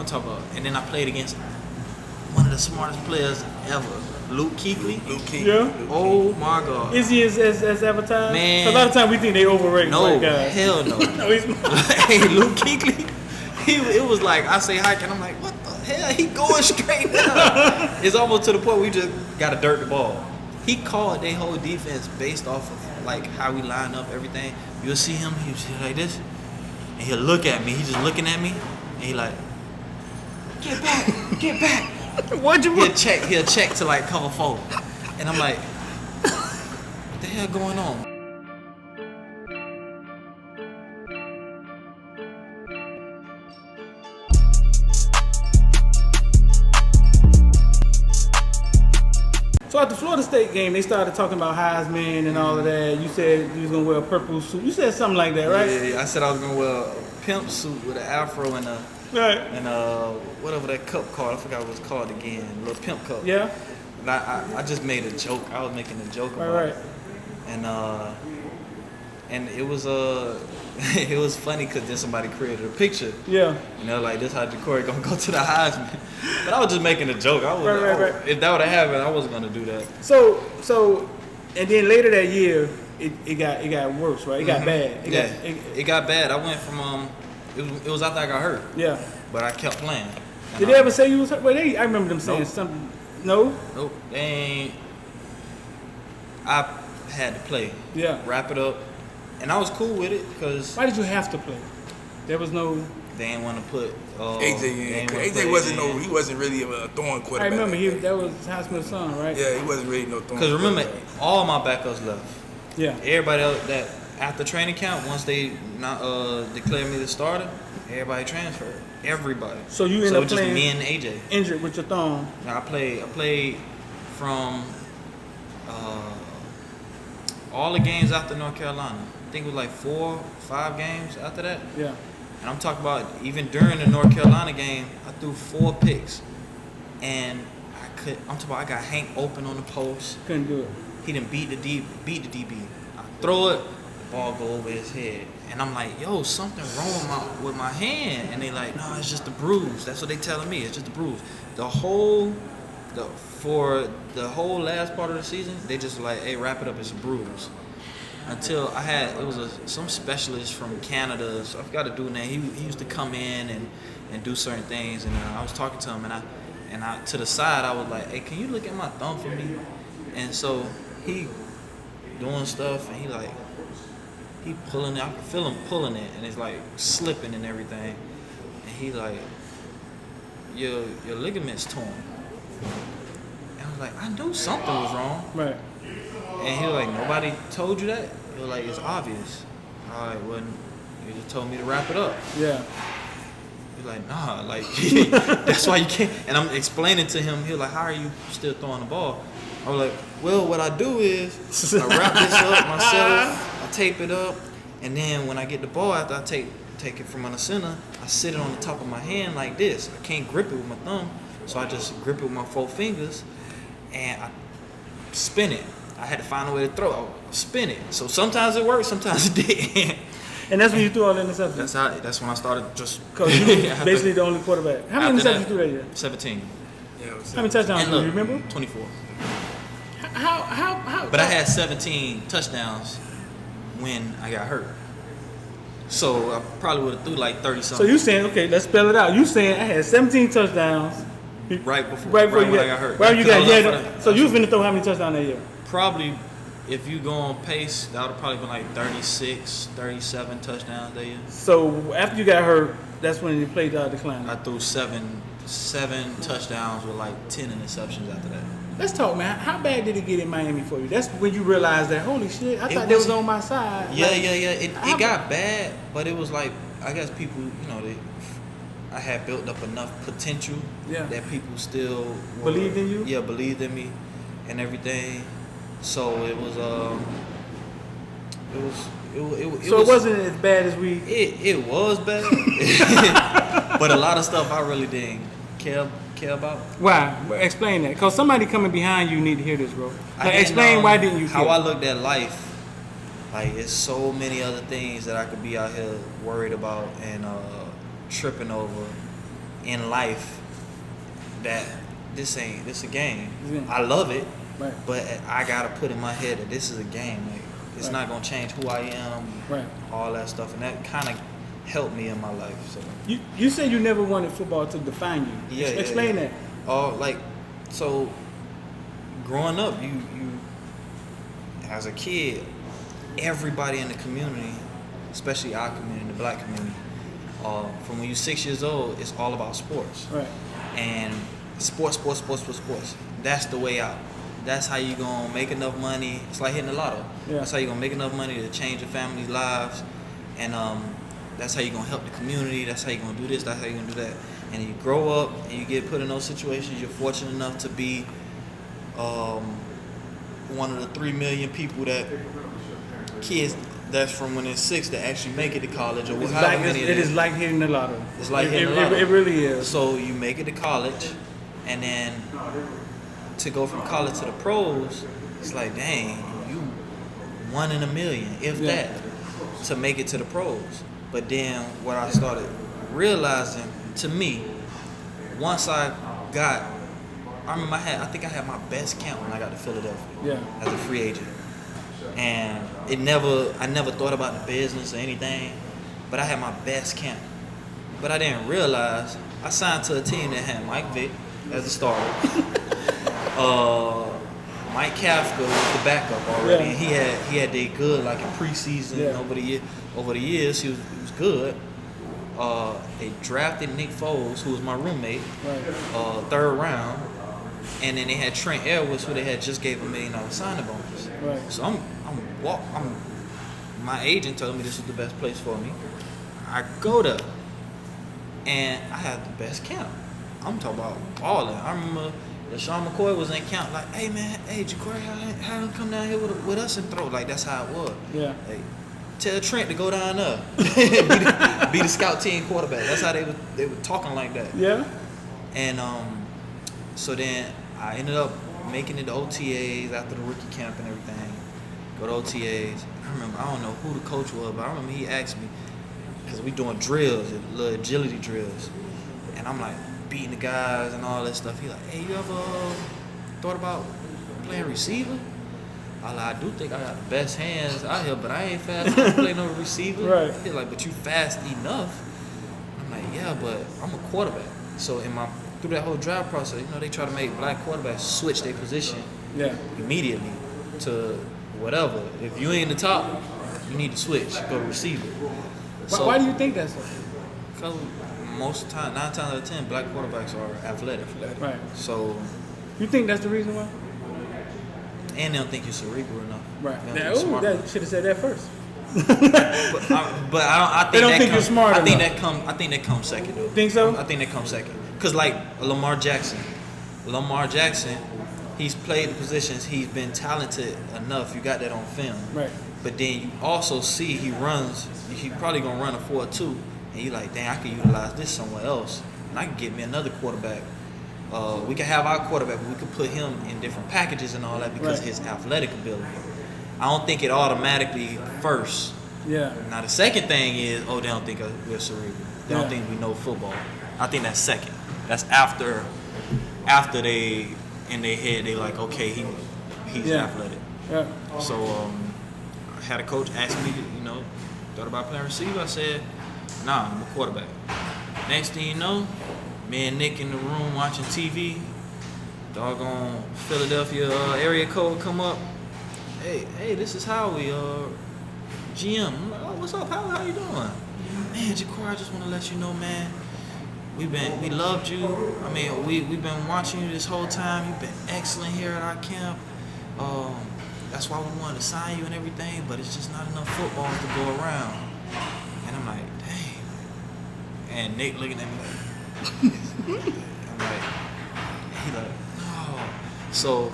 I'm talking about, and then I played against one of the smartest players ever, Luke Kuechly. Yeah. Oh my God. Is he as advertised? Man. A lot of times we think they overrate white guys. Hell no. No, he's not. Hey, Luke Kuechly, it was like, I say hike, and I'm like, what the hell? He going straight down. It's almost to the point we just got to dirt the ball. He called their whole defense based off of like how we line up everything. You'll see him, he'll see like this, and he'll look at me. He's just looking at me, and he like, get back. What'd you want? He'll check to like cover 4. And I'm like, what the hell going on? So at the Florida State game, they started talking about Heisman and all of that. You said you was gonna wear a purple suit. You said something like that, right? Yeah, I said I was gonna wear a pimp suit with an afro and a whatever that cup called. I forgot what it's called again. A little pimp cup. Yeah. And I just made a joke. I was making a joke about it. And it was it was funny because then somebody created a picture. Yeah. You know, like this how Jacory gonna go to the Heisman. But I was just making a joke. I was Right. If that would have happened, I wasn't gonna do that. So, and then later that year, it got worse, right? It got bad. It got bad. I went from it was after I got hurt. Yeah. But I kept playing. Did they ever say you was hurt? Well, I remember them saying something. No. Nope. They ain't. I had to play. Yeah. Wrap it up. And I was cool with it because. Why did you have to play? There was no. They didn't want to put. AJ in. AJ wasn't he wasn't really a throwing quarterback. I remember that was Highsmith's son, right? Yeah, he wasn't really no throwing. Because remember, all my backups left. Yeah. Everybody else that after training camp, once they declared me the starter, everybody transferred. Everybody. So you ended up just playing me and AJ. Injured with your thumb. Now I played from all the games after North Carolina. I think it was like 4 or 5 games after that. Yeah. And I'm talking about even during the North Carolina game, I threw 4 picks. And I'm talking about I got Hank open on the post. Couldn't do it. He didn't beat the DB. I throw it, the ball go over his head. And I'm like, yo, something wrong with my hand. And they like, no, it's just the bruise. That's what they telling me. It's just the bruise. For the whole last part of the season, they just like, hey, wrap it up. It's a bruise. Until it was some specialist from Canada. So I forgot to do that. He used to come in and do certain things. And I was talking to him, and I to the side, I was like, hey, can you look at my thumb for me? And so he doing stuff, and he pulling it. I can feel him pulling it, and it's like slipping and everything. And he like, your ligament's torn. And I was like, I knew something was wrong. Right. And he was like, nobody told you that? He was like, it's obvious. All right, well, you just told me to wrap it up. Yeah. He's like, nah, like, that's why you can't. And I'm explaining to him, he was like, how are you still throwing the ball? I was like, well, what I do is I wrap this up myself, I tape it up, and then when I get the ball, after I take it from under center, I sit it on the top of my hand like this. I can't grip it with my thumb, so I just grip it with my 4 fingers, and I spin it. I had to find a way to throw it. I spin it. So sometimes it worked, sometimes it didn't. And that's when you threw all the interceptions? That's when I started just... Because you were basically the only quarterback. How many interceptions you threw that year? 17. Yeah, how many touchdowns do you remember? 24. How? But I had 17 touchdowns when I got hurt. So I probably would have threw like 30-something. So you saying, okay, let's spell it out. You saying I had 17 touchdowns. Right before when I got hurt. Right, you got so you was finna throw how many touchdowns that year? Probably, if you go on pace, that would have probably been like 36, 37 touchdowns that year. So after you got hurt, that's when you played decline. I threw seven touchdowns with like 10 interceptions after that. Let's talk, man. How bad did it get in Miami for you? That's when you realized that, holy shit, I thought they was on my side. Yeah, It got bad, but it was like, I guess people, I had built up enough potential that people still believed in you? Yeah, believed in me and everything. So it was it wasn't as bad as we... It was bad. But a lot of stuff I really didn't care about. Why? Explain that. Because somebody coming behind you need to hear this, bro. Explain why didn't you care? How I looked at life. Like, it's so many other things that I could be out here worried about and tripping over in life that this a game. Yeah. I love it, Right. but I gotta put in my head that this is a game. Like, it's Right. not gonna change who I am, Right. all that stuff, and that kind of helped me in my life. So You said you never wanted football to define you. yeah, Explain yeah. that. Like, so growing up, you as a kid, everybody in the community, especially our community, the black community, from when you're 6 years old, it's all about sports. Right. And sports. That's the way out. That's how you gonna make enough money. It's like hitting the lotto. Yeah. That's how you gonna make enough money to change your family's lives, and that's how you gonna help the community. That's how you gonna do this. That's how you gonna do that. And you grow up and you get put in those situations. You're fortunate enough to be one of the 3 million people that kids that's from when they're 6 that actually make it to college or It's however like, many it is like hitting the lotto. It's like hitting the lotto. It really is. So you make it to college, and then to go from college to the pros, it's like, dang, you 1 in a million, if Yeah. that, to make it to the pros. But then what I started realizing, to me, once I remember I think I had my best camp when I got to Philadelphia as a free agent. And I never thought about the business or anything, but I had my best camp. But I didn't realize I signed to a team that had Mike Vick as the starter. Mike Kafka was the backup already, and he had did good like in preseason. Over the years he was good. They drafted Nick Foles, who was my roommate, third round, and then they had Trent Edwards, who they had just gave $1 million signing bonus. Right. So my agent told me this was the best place for me. I go there, and I had the best camp. I'm talking about balling. I remember Sean McCoy was in camp, like, hey man, hey Jacory, how him come down here with us and throw? Like, that's how it was. Yeah. Like, tell Trent to go down there, be the scout team quarterback. That's how they were talking like that. Yeah. And so then I ended up making it to OTAs after the rookie camp and everything. Go to OTAs. I don't know who the coach was, but I remember he asked me, because we doing drills, little agility drills, and I'm like beating the guys and all that stuff. He like, hey, you ever thought about playing receiver? I do think I got the best hands out here, but I ain't fast enough to play no receiver. Right. He's like, but you fast enough. I'm like, yeah, but I'm a quarterback. So through that whole draft process, they try to make black quarterbacks switch their position immediately to whatever. If you ain't the top, you need to switch, go to receiver. So, Why do you think that's so? Because most of the time, 9 times out of 10, black quarterbacks are athletic. Right. So, You think that's the reason why? and they don't think you're cerebral enough. Right. They don't think you're smart That enough. should have said that first. But I think They don't that think you're smart I think enough. I think that comes second though. Think so? I think that comes second. Cause like Lamar Jackson, he's played the positions. He's been talented enough. You got that on film. Right. But then you also see he probably gonna run a 4.2, and you like, dang, I could utilize this somewhere else, and I can get me another quarterback. We can have our quarterback, but we could put him in different packages and all that because of his athletic ability. I don't think it automatically first. Yeah. Now the second thing is, they don't think we're cerebral. They don't think we know football. I think that's second. That's after they in their head they like, okay, he's athletic. Yeah. So I had a coach ask me, thought about playing receiver. I said, nah, I'm a quarterback. Next thing you know, me and Nick in the room watching TV. Doggone Philadelphia area code come up. Hey, this is Howie, GM. I'm like, what's up, Howie? How you doing? Man, Jacory, I just want to let you know, man. We loved you. I mean, we've been watching you this whole time. You've been excellent here at our camp. That's why we wanted to sign you and everything, but it's just not enough footballs to go around. And I'm like, dang. And Nick looking at me like, I'm like, he like, no. So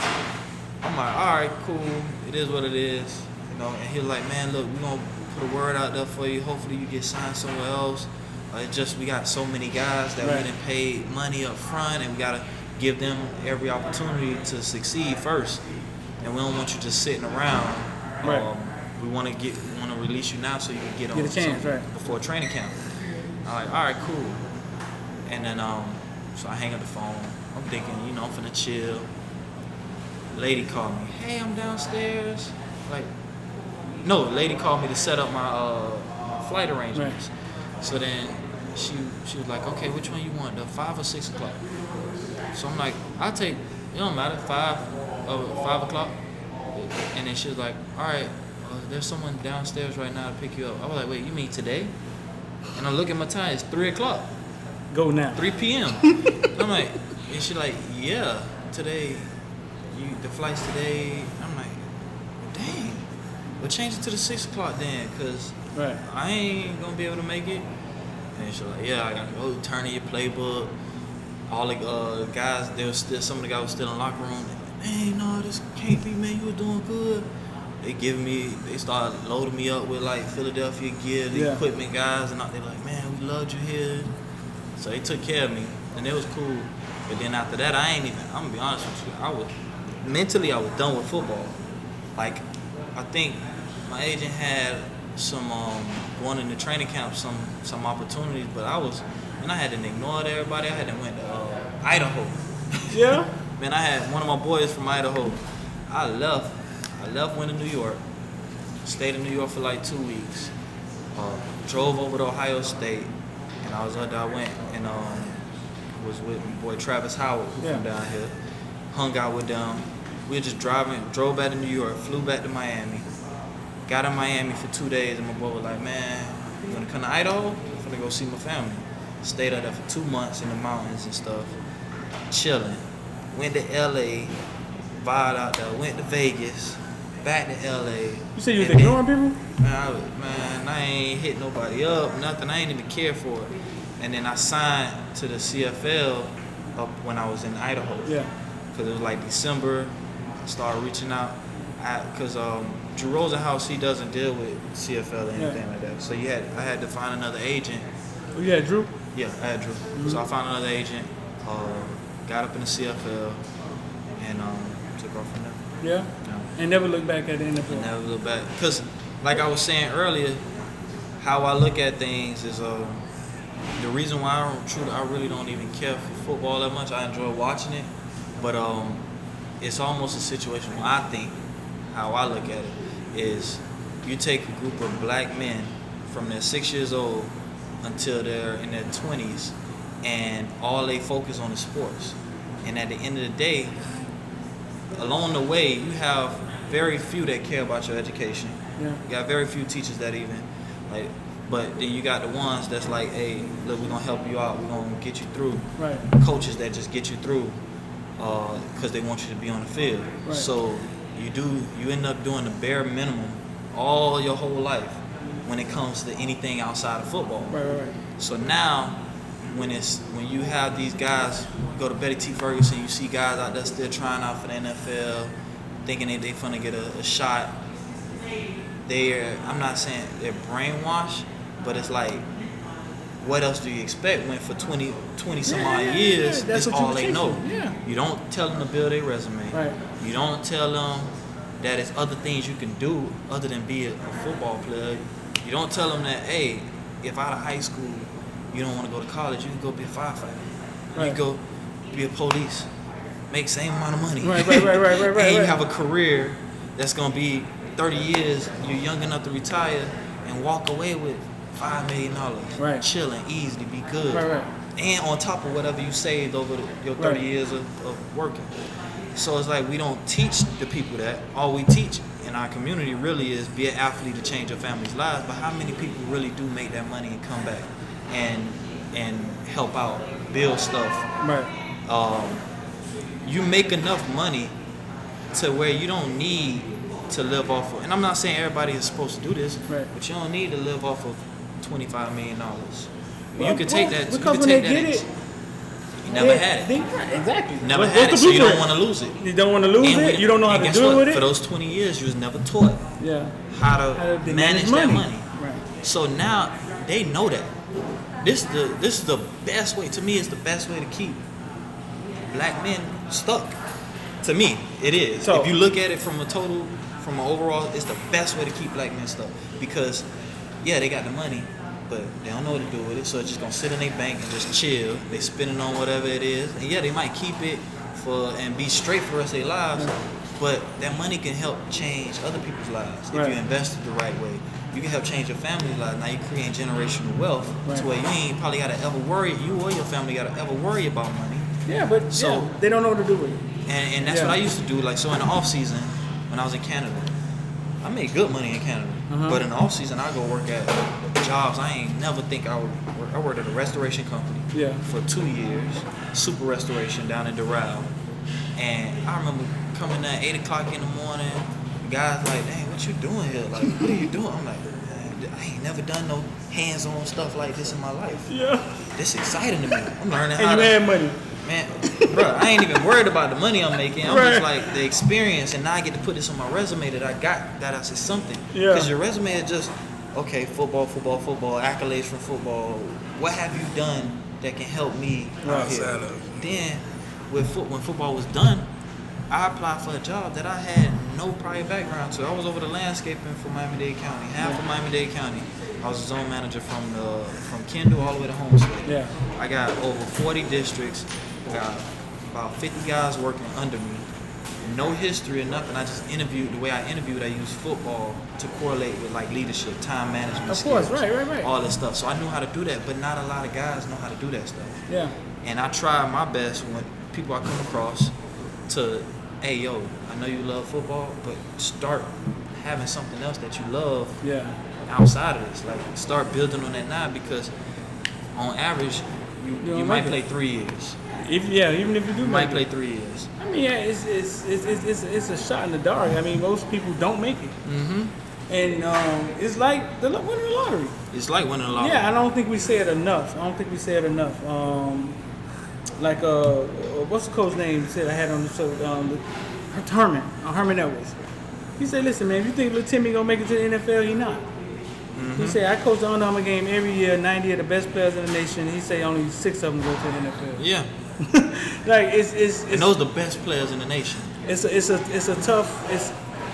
I'm like, all right, cool. It is what it is. And he was like, man, look, we're going to put a word out there for you. Hopefully you get signed somewhere else. We got so many guys that we didn't pay money up front, and we got to give them every opportunity to succeed first. And we don't want you just sitting around. Right. We want to release you now so you can get on a chance, right? before training camp. I'm like, all right, cool. And then so I hang up the phone. I'm thinking, I'm finna chill. Lady called me. Hey, I'm downstairs. Lady called me to set up my flight arrangements. Right. So then she was like, okay, which one you want, the 5 or 6 o'clock? So I'm like, I'll take, it don't matter, 5 o'clock. And then she was like, all right, there's someone downstairs right now to pick you up. I was like, wait, you mean today? And I look at my time, it's 3 o'clock. Go now. 3 p.m. I'm like, and she's like, yeah, today, the flight's today. I'm like, dang. Well, change it to the 6 o'clock then, because right. I ain't going to be able to make it. And she's like, yeah, I got to go turn in your playbook. All the guys, some of the guys were still in the locker room. Hey, no, this can't be, man. You were doing good. They started loading me up with Philadelphia gear, the equipment guys, and they're like, man, we loved you here. So they took care of me, and it was cool. But then after that, I'm gonna be honest with you, I was done with football. I think my agent had some going into training camp, some opportunities, but I had to ignore everybody. I had to went to Idaho. Yeah. Man, I had one of my boys from Idaho. I left, went to New York, stayed in New York for 2 weeks, drove over to Ohio State, and I went and was with my boy Travis Howard, who's from down here, hung out with them. We were just drove back to New York, flew back to Miami, got in Miami for 2 days, and my boy was like, man, you wanna come to Idaho? I'm gonna go see my family. Stayed out there for 2 months in the mountains and stuff, chilling. Went to LA, vibed out there, went to Vegas, back to LA. You said you was ignoring people? Man, I ain't hit nobody up, nothing. I ain't even care for it. And then I signed to the CFL up when I was in Idaho. Yeah. Because it was December. I started reaching out. Because Drew Rosenhaus, he doesn't deal with CFL or anything like that. So I had to find another agent. Oh, you had Drew? Yeah, I had Drew. Mm-hmm. So I found another agent. Got up in the CFL and took off from there. Yeah? And never look back at the NFL? Never look back. Because, like I was saying earlier, how I look at things is the reason why I really don't even care for football that much. I enjoy watching it. But it's almost a situation where I think, how I look at it, is you take a group of black men from their 6 years old until they're in their 20s, and all they focus on is sports. And at the end of the day, along the way, you have very few that care about your education. Yeah. You got very few teachers that even, but then you got the ones that's like, hey, look, we're gonna help you out, we're gonna get you through. Right. Coaches that just get you through because they want you to be on the field. Right. So you end up doing the bare minimum all your whole life when it comes to anything outside of football. Right. So now, when you have these guys, you go to Betty T. Ferguson, you see guys out there still trying out for the NFL, thinking they finna get a shot. I'm not saying they're brainwashed, but it's what else do you expect when for 20 some odd years, that's all they know. Yeah. You don't tell them to build their resume. Right. You don't tell them that there's other things you can do other than be a football player. You don't tell them that, hey, if out of high school, you don't want to go to college, you can go be a firefighter. Right. You can go be a police, make same amount of money. Right. And you have a career that's going to be 30 years, you're young enough to retire and walk away with $5 million. Right. Chilling, easily, be good. Right. And on top of whatever you saved over your 30 years of working. So it's we don't teach the people that. All we teach in our community really is be an athlete to change your family's lives. But how many people really do make that money and come back and help out, build stuff? Right. You make enough money to where you don't need to live off of, and I'm not saying everybody is supposed to do this, right, but you don't need to live off of $25 million. You could take that. Because when they get it, you never had it. Exactly. Never had it, so you don't want to lose it. You don't want to lose it. You don't know how to deal with it. For those 20 years, you was never taught how to manage that money. Right. So now they know that. This is the best way. To me, it's the best way to keep black men stuck. To me, it is. So, if you look at it from an overall, it's the best way to keep black men stuck. Because, yeah, they got the money, but they don't know what to do with it, so it's just gonna sit in their bank and just chill. They spending on whatever it is, and yeah, they might keep it and be straight for the rest of their lives, but that money can help change other people's lives if you invest it the right way. You can help change your family's life. Now you create generational wealth to where you ain't probably gotta ever worry, you or your family gotta ever worry about money. Yeah, but they don't know what to do with it. And that's what I used to do. Like, so in the off season, when I was in Canada, I made good money in Canada. But in the off season, I go work at jobs I ain't never think I would work. I worked at a restoration company for 2 years, super restoration down in Doral. And I remember coming at 8 o'clock in the morning. The guys like, dang, what you doing here? Like, what are you doing? I'm like, man, I ain't never done no hands-on stuff like this in my life. Yeah. This exciting to me. I'm learning how to... And you had money. Man, bro, I ain't even worried about the money I'm making. I'm just like the experience, and now I get to put this on my resume that I got, that I said something. Yeah. Because your resume is just, okay, football, accolades from football. What have you done that can help me out here? Then, when football was done, I applied for a job that I had no prior background to. I was over the landscaping for Miami-Dade County, half of Miami-Dade County. I was a zone manager from Kendall all the way to Homestead. Yeah. I got over 40 districts. Got about 50 guys working under me. No history or nothing. I just interviewed. The way I interviewed, I used football to correlate with like leadership, time management. Of course, right. All this stuff. So I knew how to do that, but not a lot of guys know how to do that stuff. Yeah. And I try my best when people I come across to, hey, yo, I know you love football, but start having something else that you love outside of this. Like, start building on that now, because on average, you might play 3 years. Even if you do, you might play 3 years. I mean, it's a shot in the dark. I mean, most people don't make it. And it's like winning the lottery. It's like winning the lottery. Yeah, I don't think we say it enough. Like what's the coach's name? He said I had on the show, Herman Edwards. He said, listen, man, if you think little Timmy gonna make it to the NFL, he not. He said, I coach the Under Armour game every year, 90 of the best players in the nation. He said only 6 of them go to the NFL. Yeah. Like it's and those are the best players in the nation. It's a tough.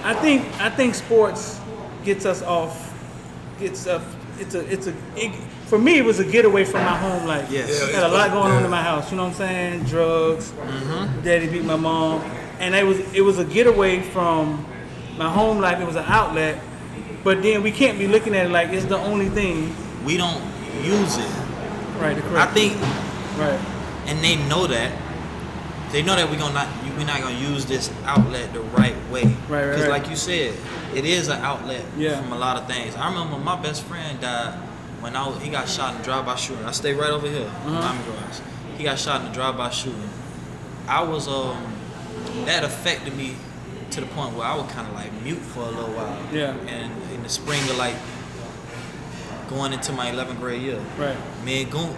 I think sports gets us off. For me, it was a getaway from my home life. Yes. Had a lot going on in my house. You know what I'm saying? Drugs. Daddy beat my mom, and it was a getaway from my home life. It was an outlet. But then we can't be looking at it like it's the only thing. We don't use it. Right. I think. Right. And they know that. They know that we're not gonna use this outlet the right way. Right. Because like you said, it is an outlet from a lot of things. I remember my best friend died when he got shot in a drive-by shooting. I stay right over here, Miami Gardens. He got shot in a drive-by shooting. I was that affected me to the point where I was kind of like mute for a little while. Yeah. And in the spring of like going into my 11th grade year, right. Me and Goon,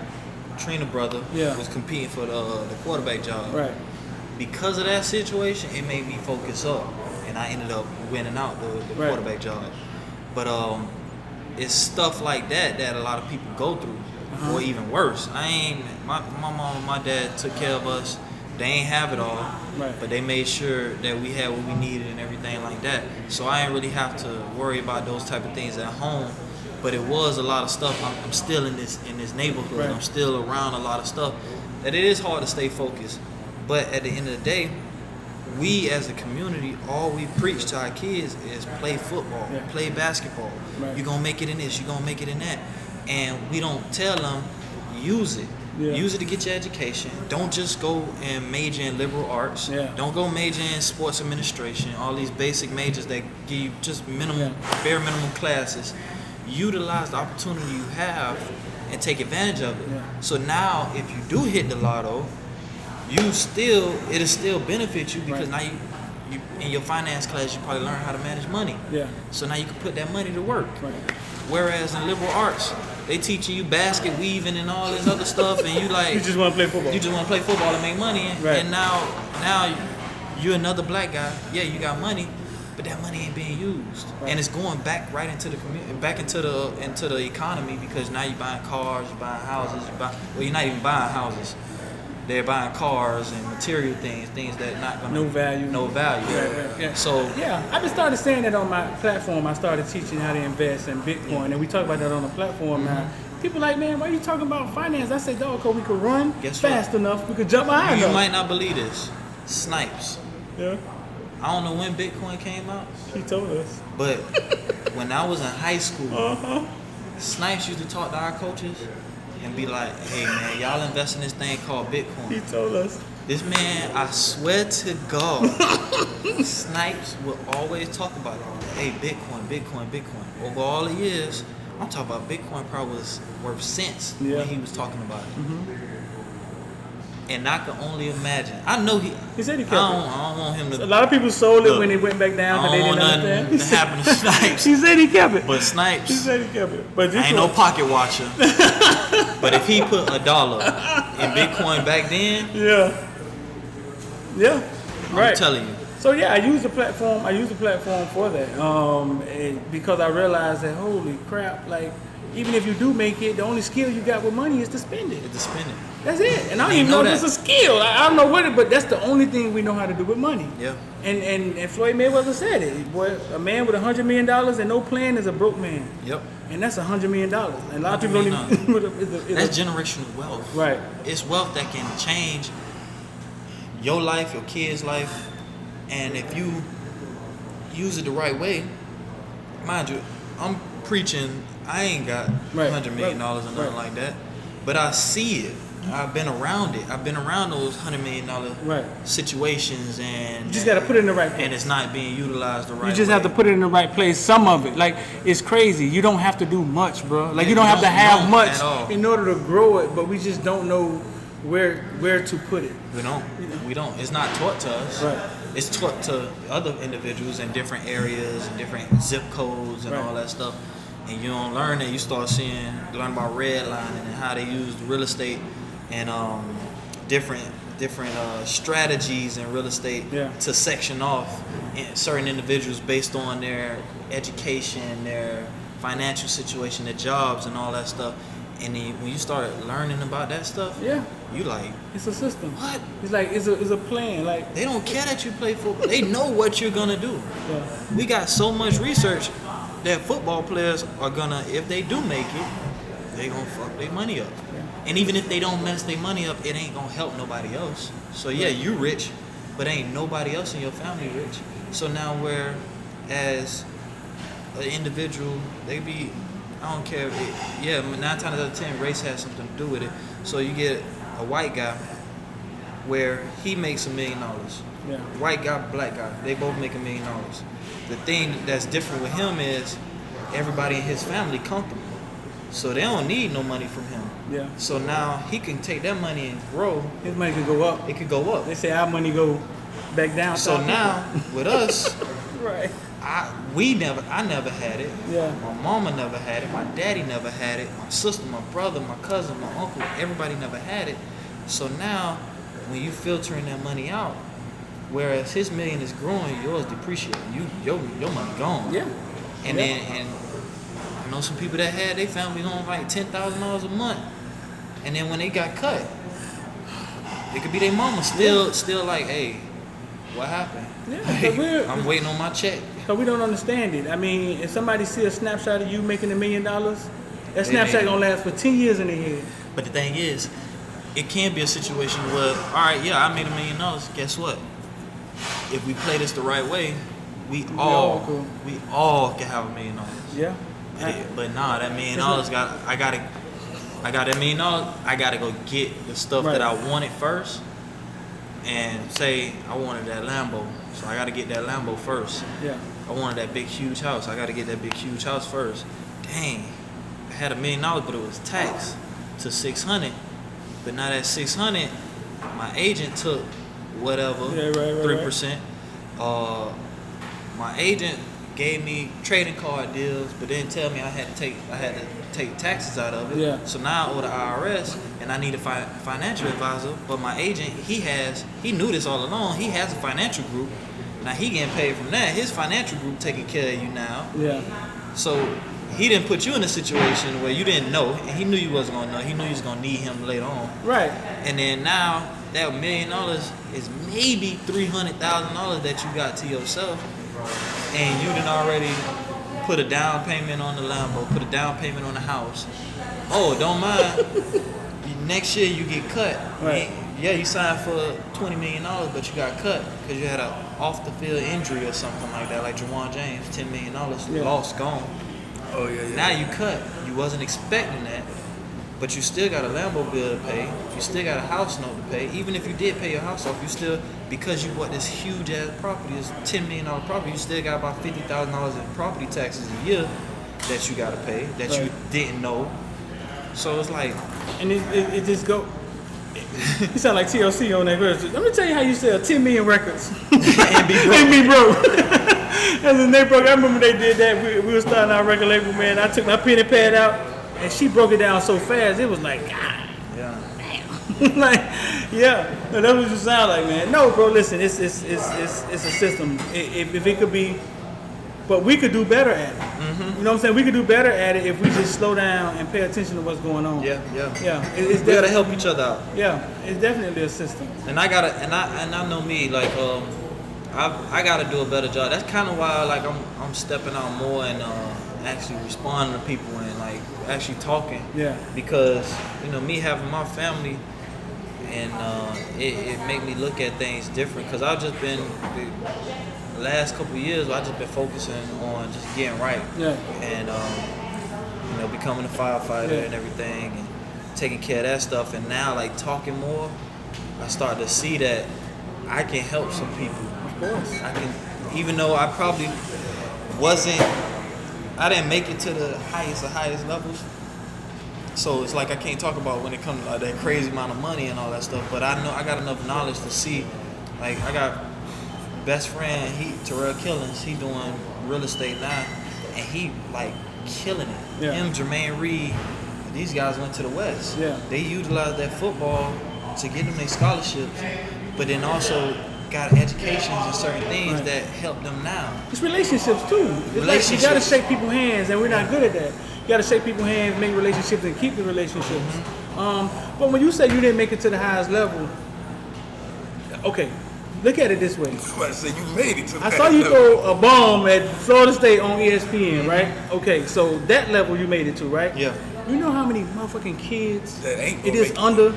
Trina brother, was competing for the quarterback job. Right. Because of that situation, it made me focus up, and I ended up winning out the quarterback job. But it's stuff like that a lot of people go through, or even worse. My mom and my dad took care of us. They ain't have it all, but they made sure that we had what we needed and everything like that. So I didn't really have to worry about those type of things at home. But it was a lot of stuff. I'm still in this neighborhood. Right. I'm still around a lot of stuff. That it is hard to stay focused. But at the end of the day, we as a community, all we preach to our kids is play football, play basketball. Right. You're gonna make it in this. You're gonna make it in that. And we don't tell them use it. Yeah. Use it to get your education. Don't just go and major in liberal arts. Yeah. Don't go major in sports administration. All these basic majors that give you just bare minimum classes. Utilize the opportunity you have and take advantage of it. Yeah. So now, if you do hit the lotto, it'll still benefit you because now you in your finance class you probably learn how to manage money. Yeah. So now you can put that money to work. Right. Whereas in liberal arts, they teaching you basket weaving and all this other stuff, and you like you just want to play football. You just want to play football and make money, and now you're another black guy. Yeah, you got money, but that money ain't being used, and it's going back right into the community, back into the economy because now you're buying cars, you're buying houses, you're not even buying houses. They're buying cars and material things that not gonna no value. Yeah. So I just started saying that on my platform. I started teaching how to invest in Bitcoin, and we talk about that on the platform now. People like, man, why you talking about finance? I said, dog, because we could run Guess fast what? enough. We could jump high You enough. might not believe this. Snipes. Yeah, I don't know when Bitcoin came out, she told us. but when I was in high school, Uh-huh. Snipes used to talk to our coaches and be like, hey man, y'all invest in this thing called He Bitcoin. told us. This man, I swear to God, Snipes will always talk about it. Hey, Bitcoin. Over all the years, I'm talking about Bitcoin probably was worth cents Yeah. when he was talking about it. And I can only imagine. I know he said he I kept don't, it. I don't want him to. A lot of people sold it Look, when it went back down I because they don't didn't want nothing understand. to happen to Snipes. She said he kept it. But He Snipes, said he kept it. But I this ain't no one, pocket watcher. But if he put $1 in Bitcoin back then, yeah, right. I'm telling you. So yeah, I use the platform. I use the platform for that, and because I realized that holy crap, like even if you do make it, the only skill you got with money is to spend it. It's the spending. That's it. And I don't You even know know if that. it's a skill. I don't know what it, but that's the only thing we know how to do with money. Yeah. And Floyd Mayweather said it. Boy, a man with $100 million and no plan is a broke man. Yep. And that's $100 million. And a lot of people don't even. That's generational wealth. Right. It's wealth that can change your life, your kids' life, and if you use it the right way, mind you, I'm preaching. I ain't got Right. $100 million or Right. nothing like that, but I see it. I've been around it. I've been around those $100 million Right. situations, and You just got to put it in the right place. and it's not being utilized the right way. You just have to put it in the right place. Some of it, like it's crazy. You don't have to do much, bro. Like Yeah, you don't have to have don't much at all. in order to grow it. But we just don't know where to put it. We don't. We don't. It's not taught to us. Right. It's taught to other individuals in different areas, and different zip codes, and Right. all that stuff. And you don't learn it. You start learn about redlining and how they use real estate and different strategies in real estate Yeah. to section off certain individuals based on their education, their financial situation, their jobs, and all that stuff. And then when you start learning about that stuff, Yeah, you like, it's a system. what? It's like it's a plan. Like They don't care that you play football. They know what you're gonna do. yeah, We got so much research that football players are gonna, if they do make it, they gonna fuck their money up. And even if they don't mess their money up, it ain't gonna help nobody else. So yeah, you rich, but ain't nobody else in your family rich. So now where, as an individual, they be, I don't care. Yeah, 9 times out of 10, race has something to do with it. So you get a white guy where he makes $1 million. yeah, White guy, black guy, they both make $1 million. The thing that's different with him is everybody in his family comfortable. So they don't need no money from him. yeah. So now he can take that money and grow. His money could go up. It could go up. They say our money go back down. So now with us, right. I never had it. Yeah. My mama never had it. My daddy never had it. My sister, my brother, my cousin, my uncle, everybody never had it. So now when you filtering that money out, whereas his million is growing, yours depreciating. Your money gone. Yeah. And Yeah. then I know some people that had their family on like $10,000 a month, and then when they got cut, it could be their mama still like, hey, what happened? Yeah, Hey, I'm waiting on my check. Because we don't understand it. I mean, if somebody see a snapshot of you making $1 million, that snapshot may. gonna last for 10 years in their head. But the thing is, it can be a situation where, all right, yeah, I made $1 million. Guess what? If we play this the right way, we all can have $1 million. Yeah. But nah, that $1 million I got that $1 million. I gotta go get the stuff that I wanted first, and say I wanted that Lambo, so I gotta get that Lambo first. Yeah. I wanted that big huge house. I gotta get that big huge house first. Dang, I had $1 million, but it was taxed to $600. But now that $600, my agent took whatever, 3%. My agent gave me trading card deals, but didn't tell me I had to take taxes out of it. Yeah. So now I owe the IRS, and I need a financial advisor. But my agent, he knew this all along. He has a financial group. Now he getting paid from that. His financial group taking care of you now. Yeah. So he didn't put you in a situation where you didn't know, and he knew you wasn't gonna know. He knew you was gonna need him later on. Right. And then now that $1 million is maybe $300,000 that you got to yourself, and you done already put a down payment on the Lambo, put a down payment on the house, oh, don't mind. Next year you get cut. Right. Yeah, you signed for $20 million, but you got cut because you had an off-the-field injury or something like that, like Jawan James, $10 million, lost, gone. Oh, yeah. Now you cut. You wasn't expecting that, but you still got a Lambo bill to pay. You still got a house note to pay. Even if you did pay your house off, you still, because you bought this huge-ass property, this $10 million property, you still got about $50,000 in property taxes a year that you got to pay that you didn't know. So it's like... And it just go... You sound like TLC on that verse. Let me tell you how you sell 10 million records and be broke. And be broke. And then they broke. I remember they did that. We were starting our record label, man. I took my penny pad out, and she broke it down so fast. It was like, God, damn. Like, yeah. No, that's what you sound like, man. No, bro. Listen, it's a system. If it could be, but we could do better at it. Mm-hmm. You know what I'm saying? We could do better at it if we just slow down and pay attention to what's going on. Yeah. It's we gotta help each other out. Yeah, it's definitely a system. And I gotta, and I know me, like, I gotta do a better job. That's kind of why, like, I'm stepping out more and actually responding to people and like actually talking. Yeah. Because me having my family, and it made me look at things different. Cause I've just been the last couple of years, I just been focusing on just getting right. Yeah. And becoming a firefighter and everything, and taking care of that stuff. And now, like, talking more, I start to see that I can help some people. Of course. I can, even though I probably I didn't make it to the highest levels. So it's like I can't talk about when it comes to like that crazy amount of money and all that stuff. But I know I got enough knowledge to see, like, I got best friend, Terrell Killings, he doing real estate now, and he like killing it. Yeah. Him, Jermaine Reed, these guys went to the West. Yeah. They utilized that football to get them their scholarships, but then also got educations and certain things that help them now. It's relationships too. It's like you gotta shake people's hands, and we're not good at that. You gotta shake people's hands, make relationships, and keep the relationships. Mm-hmm. But when you say you didn't make it to the highest level, okay, look at it this way. I was about to say you made it to the I saw you level. throw a bomb at Florida State on ESPN, right? Okay, so that level you made it to, right? Yeah. You know how many motherfucking kids That ain't it is make under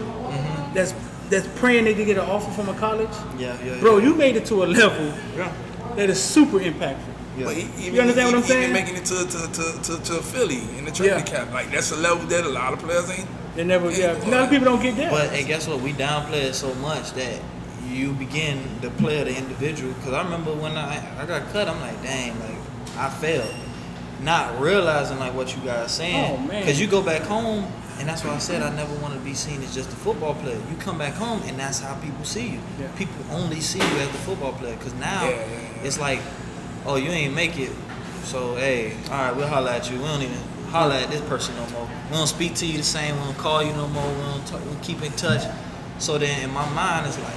that's praying they can get an offer from a college? Yeah. Bro, you made it to a level that is super impactful. Yeah. But You understand what I'm saying? Even making it to Philly in the training camp, like that's a level that a lot of players ain't. They never, a lot of people don't get that. But hey, guess what? We downplay it so much that you begin to play the individual. Because I remember when I got cut, I'm like, dang, like I failed, not realizing like what you guys saying. Oh man. Because you go back home, and that's why I said I never want to be seen as just a football player. You come back home, and that's how people see you. Yeah. People only see you as the football player. Because now it's like, oh, you ain't make it, so hey, all right, we'll holler at you. We don't even holler at this person no more. We don't speak to you the same. We don't call you no more. We don't keep in touch. So then in my mind, it's like,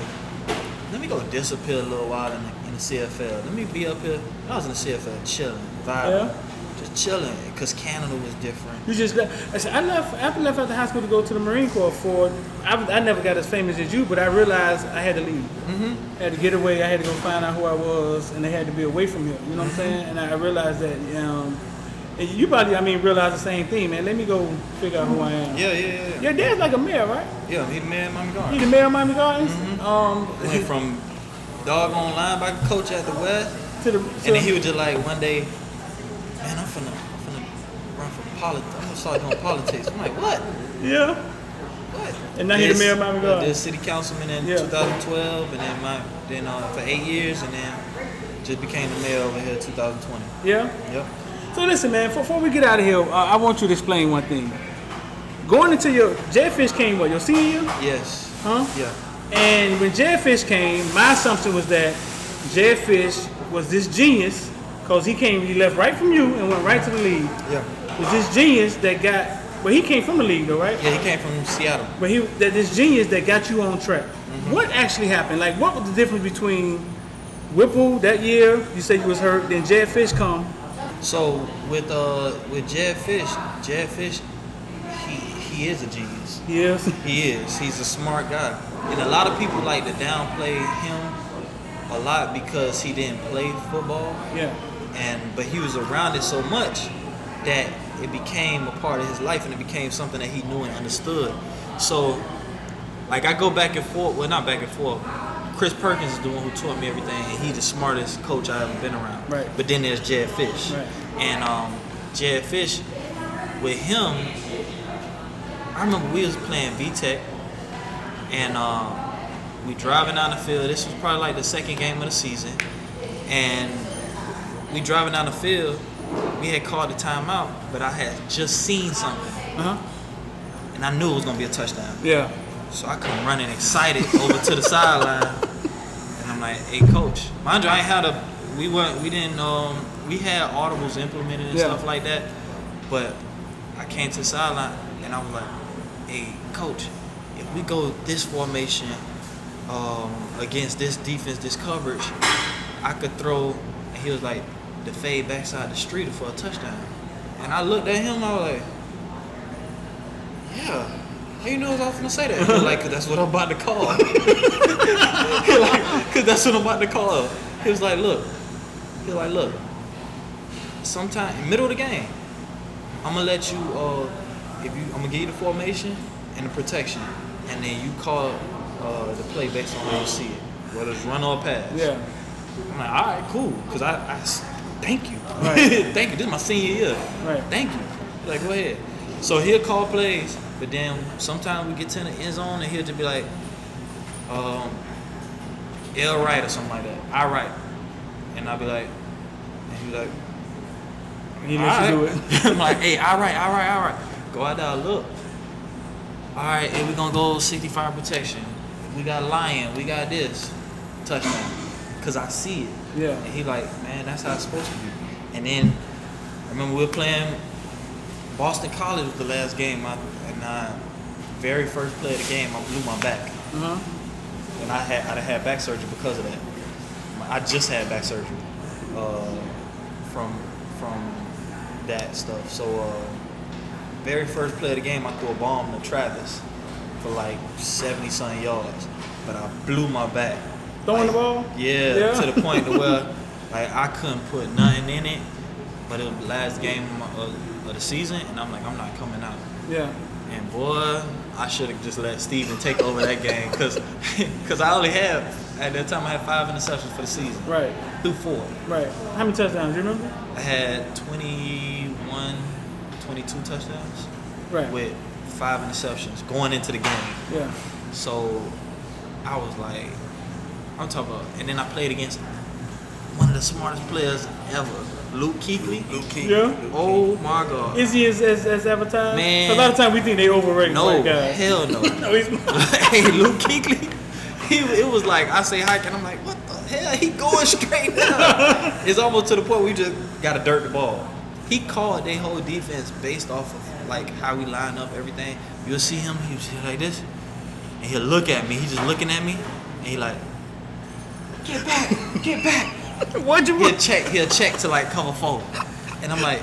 let me go disappear a little while in the CFL. Let me be up here. I was in the CFL chilling, vibing, just chilling, because Canada was different. You just I left after high school to go to the Marine Corps I never got as famous as you, but I realized I had to leave. Mm-hmm. I had to get away. I had to go find out who I was, and I had to be away from here. You know what I'm saying? And I realized that and you probably realize the same thing, man. Let me go figure out who I am. Yeah. Your dad's like a mayor, right? Yeah, he the mayor of Miami He Gardens. the mayor of Miami Gardens. Mm-hmm. Went from doggone linebacker coach at the West, and then he was just like one day, man, I'm finna run for politics. I'm gonna start doing politics. I'm like, what? Yeah. What? And now he's the mayor of Miami Gardens. Did city councilman in 2012, and then for 8 years, and then just became the mayor over here in 2020. Yeah. Yep. So listen, man. Before we get out of here, I want you to explain one thing. Going into your Fish came what, your senior year? Yes. Huh? Yeah. And when Fish came, my assumption was that Fish was this genius, because he left right from you and went right to the league. Yeah. Was this genius that he came from the league though, right? Yeah, he came from Seattle. But this genius that got you on track. Mm-hmm. What actually happened? Like, what was the difference between Whipple that year? You said you was hurt. Then Fish come. So with Jed Fish, he is a genius. He is. He is. He's a smart guy, and a lot of people like to downplay him a lot because he didn't play football. Yeah. But he was around it so much that it became a part of his life, and it became something that he knew and understood. So, like, I go back and forth. Well, not back and forth. Chris Perkins is the one who taught me everything, and he's the smartest coach I ever been around. Right. But then there's Jed Fish. Right. And Jed Fish, with him, I remember we was playing VTech, and we driving down the field. This was probably like the second game of the season, and we driving down the field. We had called the timeout, but I had just seen something, and I knew it was gonna be a touchdown. Yeah. So I come running excited over to the sideline, and I'm like, "Hey, coach, mind you, I ain't had we had audibles implemented and stuff like that, but I came to the sideline and I was like, hey, coach, if we go this formation against this defense, this coverage, I could throw," and he was like, "the fade backside the street for a touchdown." And I looked at him, I was like, "Yeah. How you know I was gonna say that?" He was like, "Cause that's what I'm about to call." He like, "Cause that's what I'm about to call." He was like, look, sometime in the middle of the game, I'm gonna let you, I'm gonna give you the formation and the protection, and then you call the play based on how you see it, whether it's run or pass. Yeah. I'm like, all right, cool, cause I thank you, Right. thank you. This is my senior year. Right. Thank you. Like, go ahead. So he'll call plays, but then sometimes we get to the end zone and he'll just be like, L right or something like that. I right. And I'll be like, and he'll be like, He lets you do it. I'm like, hey, all right. Go out there, look. All right, and we're going to go 65 protection. We got Lion. We got this. Touchdown. Because I see it. Yeah. And he like, man, that's how it's supposed to be. And then, I remember we were playing Boston College was the last game. Very first play of the game, I blew my back. And I had back surgery because of that. I just had back surgery from that stuff. So very first play of the game, I threw a bomb to Travis for like 70-something yards, but I blew my back. Throwing the ball? Yeah, to the point to where like I couldn't put nothing in it. But it was the last game of the season, and I'm like, I'm not coming out. Yeah. And boy, I should have just let Steven take over that game because I only had, at that time, I had 5 interceptions for the season. Right. Through 4. Right. How many touchdowns? Do you remember? I had 22 touchdowns. Right. With 5 interceptions going into the game. Yeah. So I was like, I'm talking about, and then I played against one of the smartest players ever, Luke Kuechly. Yeah. Oh my God. Is he as advertised? Man. A lot of times we think they overrated No, white guys. hell no. No, he's Hey, Luke Kuechly, it was like, I say hike, and I'm like, what the hell? He going straight down. It's almost to the point where we just got to dirt the ball. He called their whole defense based off of like how we line up everything. You'll see him, he was like this, and he'll look at me. He's just looking at me, and he like, get back. What'd you He'll check to like cover 4. And I'm like,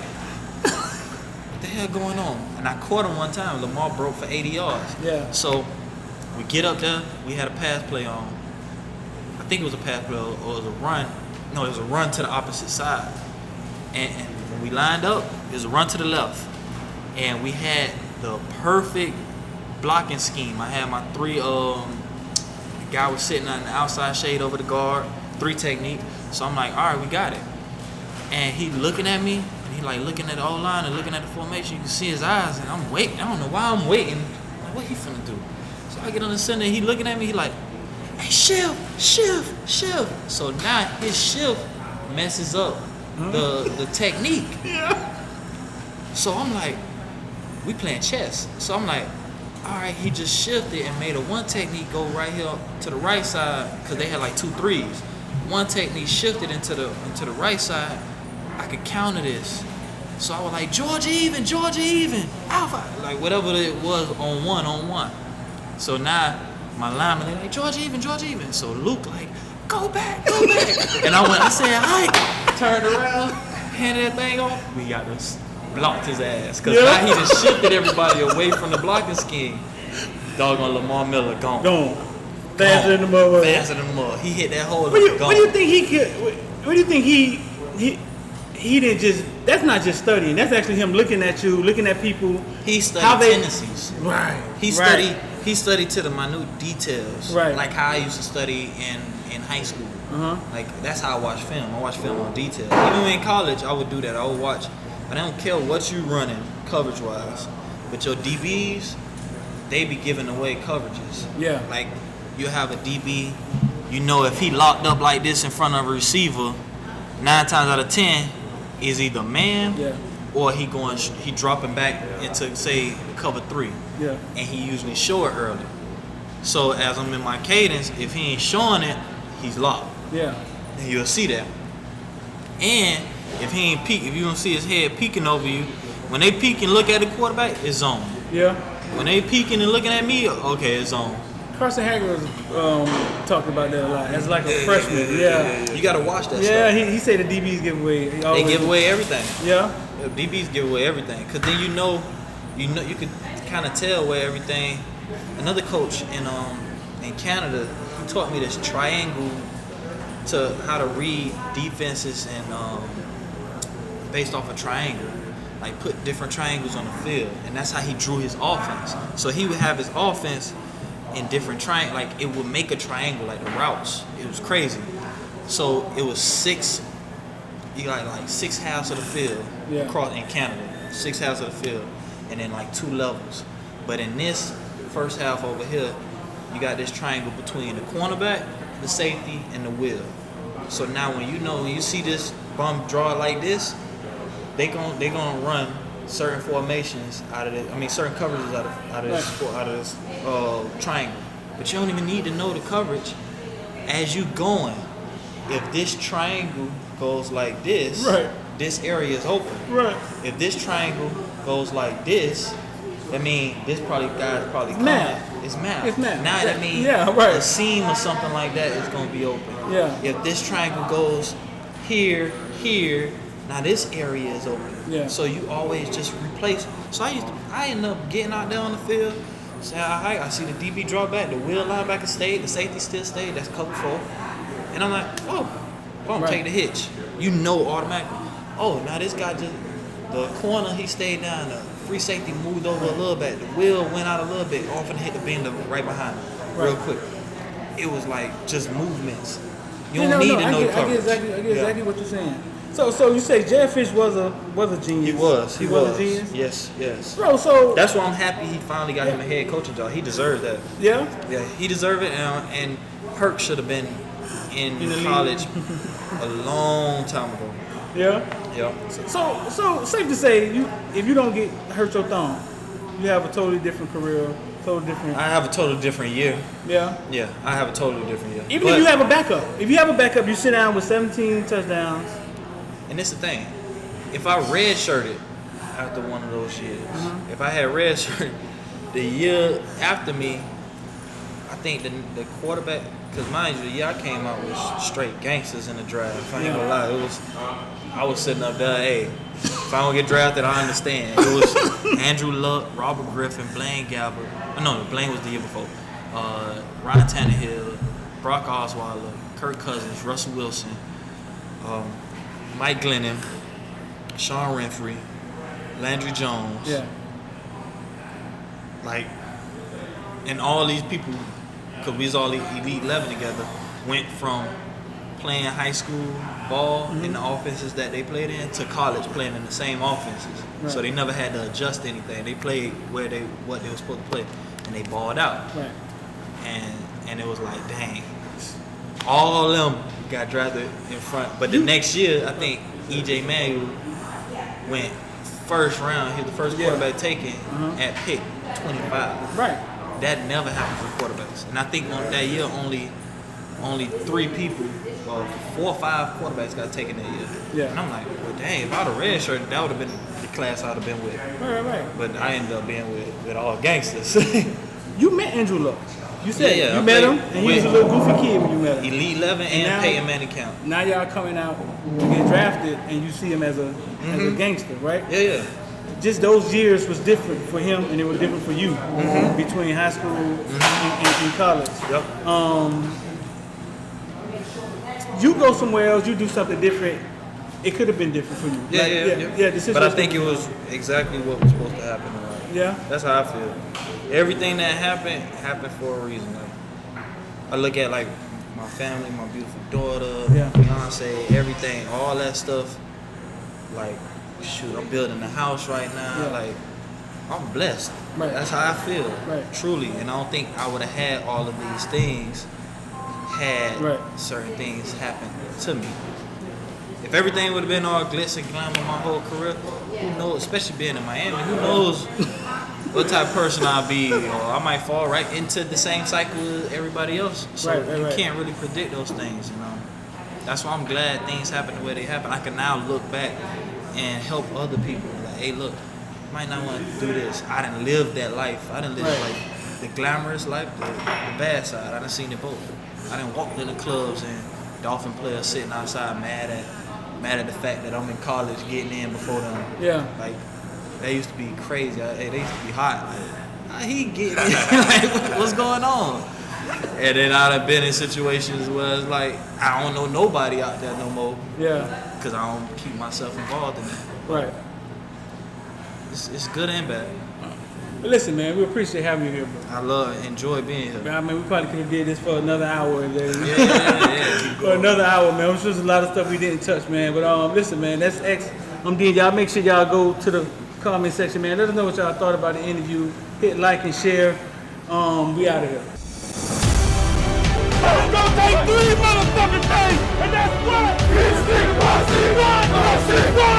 what the hell going on? And I caught him one time. Lamar broke for 80 yards. Yeah. So we get up there. We had a pass play on. I think it was a pass play or it was a run. No, it was a run to the opposite side. And when we lined up, it was a run to the left. And we had the perfect blocking scheme. I had my 3, the guy was sitting on the outside shade over the guard, 3 technique. So I'm like, all right, we got it. And he looking at me, and he like looking at the O-line and looking at the formation. You can see his eyes, and I'm waiting. I don't know why I'm waiting. I'm like, what he finna do? So I get on the center, and he looking at me, he like, hey, shift. So now his shift messes up the technique. Yeah. So I'm like, we playing chess. So I'm like, all right, he just shifted and made a 1 technique go right here to the right side because they had like 2 threes. 1 technique shifted into the right side. I could counter this. So I was like, Georgia even, Alpha. Like whatever it was on one. So now my lineman, they're like, Georgia even. So Luke like, go back. And I said, hi. Turned around, handed that thing off. We got this. Blocked his ass. Because now he just shifted everybody away from the blocking scheme. Doggone Lamar Miller, gone. Faster than the mother. He hit that hole. What do you think he could? What do you think he he didn't just. That's not just studying. That's actually him looking at you, looking at people. He studied tendencies. Right. He studied. He studied to the minute details. Right. Like how I used to study in high school. Like that's how I watch film. I watch film on detail. Even in college, I would do that. I would watch. I don't care what you running coverage wise, but your DBs, they be giving away coverages. Yeah. Like you have a DB, you know if he locked up like this in front of a receiver, 9 times out of 10 is either man or he dropping back into say cover 3. Yeah. And he usually show it early. So as I'm in my cadence, if he ain't showing it, he's locked. Yeah. And you'll see that. And if he ain't peek, if you don't see his head peeking over you, when they peek and look at the quarterback, it's zone. Yeah. When they peeking and looking at me, okay, it's zone. Carson Hager was talked about that a lot. As like a freshman, yeah. You gotta watch that Yeah, stuff. he said the DBs give away. They give away everything. Yeah. DBs give away everything, cause then you could kind of tell where everything. Another coach in Canada, he taught me this triangle to how to read defenses and based off a triangle, like put different triangles on the field, and that's how he drew his offense. So he would have his offense in different triangles, like it would make a triangle, like the routes. It was crazy. So it was 6. You got like 6 halves of the field across in Canada, 6 halves of the field, and then like 2 levels. But in this first half over here, you got this triangle between the cornerback, the safety, and the wheel. So now when you see this bum draw like this, they gonna run certain formations out of it. I mean certain coverages out of this triangle. But you don't even need to know the coverage as you going. If this triangle goes like this, this area is open. Right. If this triangle goes like this, that means this guy's probably coming. It's math. It's math. Now that means a seam or something like that is gonna be open. Yeah. If this triangle goes here, now this area is open. Yeah. So you always just replace. So I end up getting out there on the field. Say, I see the DB draw back, the wheel linebacker stayed, the safety still stayed. That's cover 4. And I'm like, take the hitch. You know automatically. Oh, now this guy the corner, he stayed down. The free safety moved over a little bit. The wheel went out a little bit. Off and hit the bender right behind him, real quick. It was like just movements. You don't need to know coverage. I get exactly what you're saying. So you say Jed Fish was a genius. He was a genius. Yes. Bro, so that's why I'm happy he finally got him a head coaching job. He deserved that. Yeah. Yeah, he deserved it, and Perk should have been in college a long time ago. Yeah. Yeah. So safe to say, if you don't get hurt your thumb, you have a totally different career. I have a totally different year. Yeah. Yeah, I have a totally different year. Even if you have a backup. If you have a backup, you sit down with 17 touchdowns. And it's the thing. If I redshirted after one of those years, if I had redshirted the year after me, I think the quarterback, because mind you, the year I came out was straight gangsters in the draft. If I ain't gonna lie, I was sitting up there, hey, if I don't get drafted, I understand. It was Andrew Luck, Robert Griffin, Blaine Gabbert. No, Blaine was the year before. Ryan Tannehill, Brock Osweiler, Kirk Cousins, Russell Wilson, Mike Glennon, Sean Renfrey, Landry Jones. Yeah. Like, and all these people, because we was all Elite 11 together, went from playing high school ball in the offenses that they played in to college playing in the same offenses. Right. So they never had to adjust anything. They played what they were supposed to play, and they balled out. Right. And it was like, dang, all of them got drafted in front. But the next year, I think E.J. Manuel went first round. He was the first quarterback taken at pick 25. Right. That never happened for quarterbacks. And I think on that year, only 3 people, well, 4 or 5 quarterbacks got taken that year. Yeah. And I'm like, well, dang, if I'd have redshirt, that would have been the class I'd have been with. Right. But I ended up being with all gangsters. You met Andrew Luck. You said you met him, and he was a little goofy kid when you met him. Elite 11 and now, Peyton Manning count. Now y'all coming out to get drafted, and you see him as a gangster, right? Yeah. Just those years was different for him, and it was different for you between high school and college. Yep. You go somewhere else, you do something different. it could have been different for you. Yeah, Like, yeah. The situation But I think it was exactly what was supposed to happen. Like, Yeah. that's how I feel. Everything that happened for a reason. Like, I look at like my family, my beautiful daughter, fiance, everything, all that stuff. Like, shoot, I'm building a house right now. Yeah. Like, I'm blessed. Right. That's how I feel. Right. Truly. And I don't think I would have had all of these things had Right. certain things happen to me. If everything would have been all glitz and glamour my whole career, who knows, especially being in Miami, who knows what type of person I'll be, or I might fall right into the same cycle as everybody else. So you can't really predict those things, you know. That's why I'm glad things happen the way they happen. I can now look back and help other people. Like, hey, look, you might not want to do this. I didn't live that life. I didn't live like the glamorous life, the bad side. I done seen it both. I done walked in the clubs and Dolphin players sitting outside mad at the fact that I'm in college getting in before them. Yeah. Like, they used to be crazy. Hey, they used to be hot. Like, how he getting in? Like, what's going on? And then I'd have been in situations where it's like, I don't know nobody out there no more. Yeah. Because I don't keep myself involved in that. Right. It's good and bad. But listen, man, we appreciate having you here, bro. Enjoy being here. I mean, we probably could have did this for another hour. Yeah. For another hour, man. I'm sure there's a lot of stuff we didn't touch, man. But listen, man, that's X. I'm Dean. Y'all make sure y'all go to the comment section, man. Let us know what y'all thought about the interview. Hit like and share. We out of here. It's gonna take 3 motherfucking days, and that's what? It's Boston.